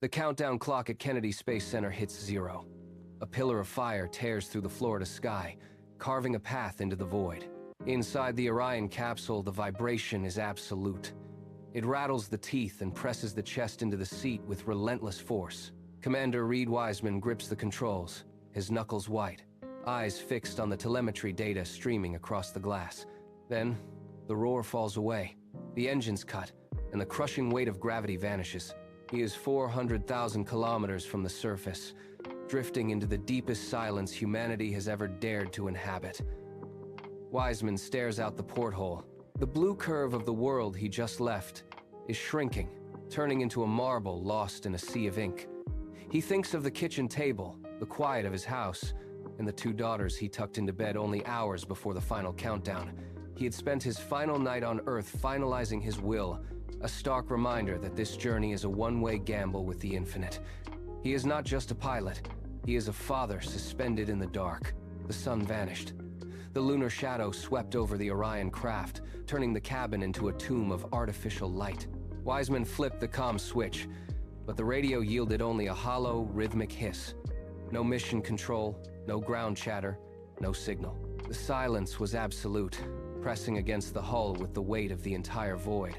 The countdown clock at Kennedy Space Center hits 0. A pillar of fire tears through the Florida sky, carving a path into the void. Inside the Orion capsule, the vibration is absolute. It rattles the teeth and presses the chest into the seat with relentless force. Commander Reid Wiseman grips the controls, his knuckles white, eyes fixed on the telemetry data streaming across the glass. Then, the roar falls away, the engines cut, and the crushing weight of gravity vanishes. He is 400,000 kilometers from the surface, drifting into the deepest silence humanity has ever dared to inhabit. Wiseman stares out the porthole. The blue curve of the world he just left is shrinking, turning into a marble lost in a sea of ink. He thinks of the kitchen table, the quiet of his house, and the 2 daughters he tucked into bed only hours before the final countdown. He had spent his final night on Earth finalizing his will, a stark reminder that this journey is a one-way gamble with the infinite. He is not just a pilot, he is a father suspended in the dark. The sun vanished. The lunar shadow swept over the Orion craft, turning the cabin into a tomb of artificial light. Wiseman flipped the comm switch, but the radio yielded only a hollow, rhythmic hiss. No mission control, no ground chatter, no signal. The silence was absolute, pressing against the hull with the weight of the entire void.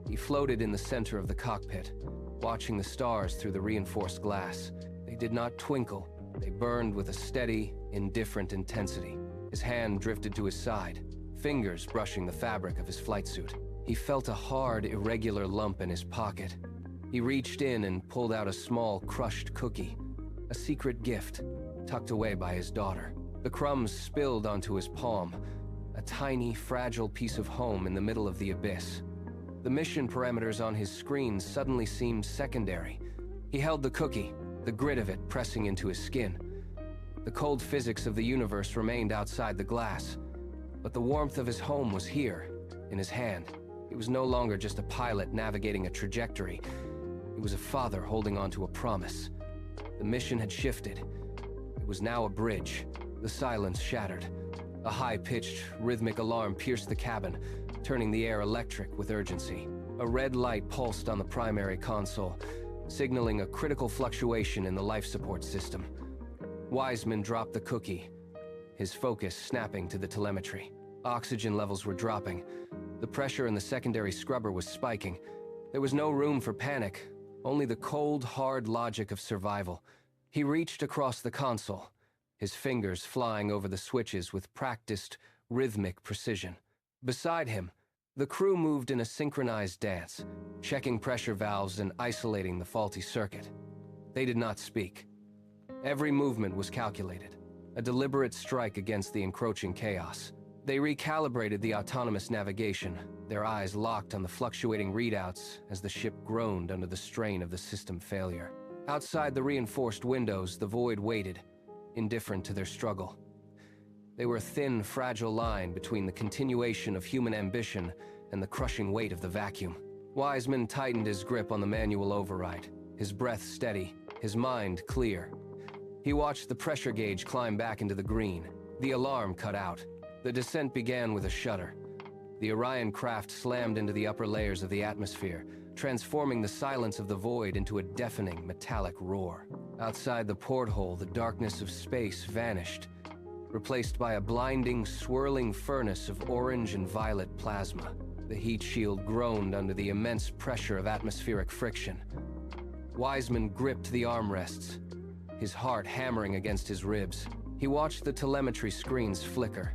He floated in the center of the cockpit, watching the stars through the reinforced glass. They did not twinkle, they burned with a steady, indifferent intensity. His hand drifted to his side, fingers brushing the fabric of his flight suit. He felt a hard, irregular lump in his pocket. He reached in and pulled out a small, crushed cookie, a secret gift, tucked away by his daughter. The crumbs spilled onto his palm, a tiny, fragile piece of home in the middle of the abyss. The mission parameters on his screen suddenly seemed secondary. He held the cookie, the grit of it pressing into his skin. The cold physics of the universe remained outside the glass, but the warmth of his home was here, in his hand. He was no longer just a pilot navigating a trajectory. He was a father holding on to a promise. The mission had shifted. It was now a bridge. The silence shattered. A high-pitched, rhythmic alarm pierced the cabin, turning the air electric with urgency. A red light pulsed on the primary console, signaling a critical fluctuation in the life support system. Wiseman dropped the cookie, his focus snapping to the telemetry. Oxygen levels were dropping. The pressure in the secondary scrubber was spiking. There was no room for panic, only the cold, hard logic of survival. He reached across the console, his fingers flying over the switches with practiced, rhythmic precision. Beside him, the crew moved in a synchronized dance, checking pressure valves and isolating the faulty circuit. They did not speak. Every movement was calculated, a deliberate strike against the encroaching chaos. They recalibrated the autonomous navigation, their eyes locked on the fluctuating readouts as the ship groaned under the strain of the system failure. Outside the reinforced windows, the void waited, indifferent to their struggle. They were a thin, fragile line between the continuation of human ambition and the crushing weight of the vacuum. Wiseman tightened his grip on the manual override, his breath steady, his mind clear. He watched the pressure gauge climb back into the green. The alarm cut out. The descent began with a shudder. The Orion craft slammed into the upper layers of the atmosphere, transforming the silence of the void into a deafening, metallic roar. Outside the porthole, the darkness of space vanished, replaced by a blinding, swirling furnace of orange and violet plasma. The heat shield groaned under the immense pressure of atmospheric friction. Wiseman gripped the armrests, his heart hammering against his ribs. He watched the telemetry screens flicker,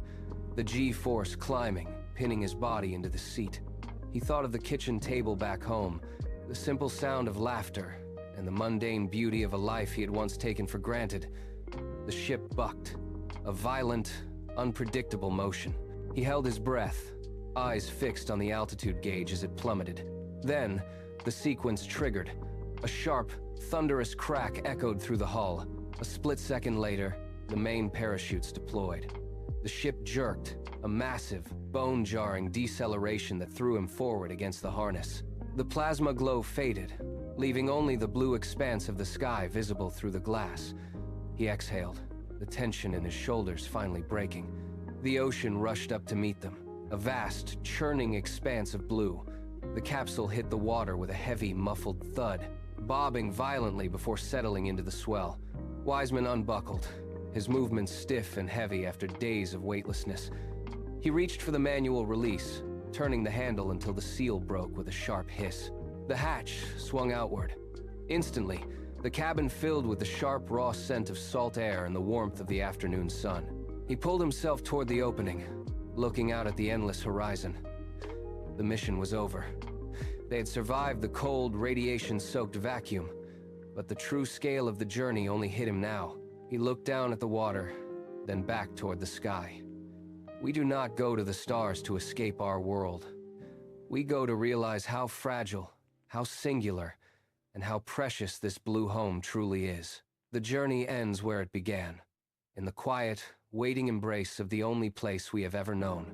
the G-force climbing, pinning his body into the seat. He thought of the kitchen table back home, the simple sound of laughter, and the mundane beauty of a life he had once taken for granted. The ship bucked, a violent, unpredictable motion. He held his breath, eyes fixed on the altitude gauge as it plummeted. Then, the sequence triggered. A sharp, thunderous crack echoed through the hull. A split second later, the main parachutes deployed. The ship jerked, a massive, bone-jarring deceleration that threw him forward against the harness. The plasma glow faded, leaving only the blue expanse of the sky visible through the glass. He exhaled, the tension in his shoulders finally breaking. The ocean rushed up to meet them, a vast, churning expanse of blue. The capsule hit the water with a heavy, muffled thud. bobbing violently before settling into the swell. Wiseman unbuckled, his movements stiff and heavy after days of weightlessness. He reached for the manual release, turning the handle until the seal broke with a sharp hiss. The hatch swung outward. Instantly, the cabin filled with the sharp, raw scent of salt air and the warmth of the afternoon sun. He pulled himself toward the opening, looking out at the endless horizon. The mission was over. They had survived the cold, radiation-soaked vacuum, but the true scale of the journey only hit him now. He looked down at the water, then back toward the sky. We do not go to the stars to escape our world. We go to realize how fragile, how singular, and how precious this blue home truly is. The journey ends where it began, in the quiet, waiting embrace of the only place we have ever known.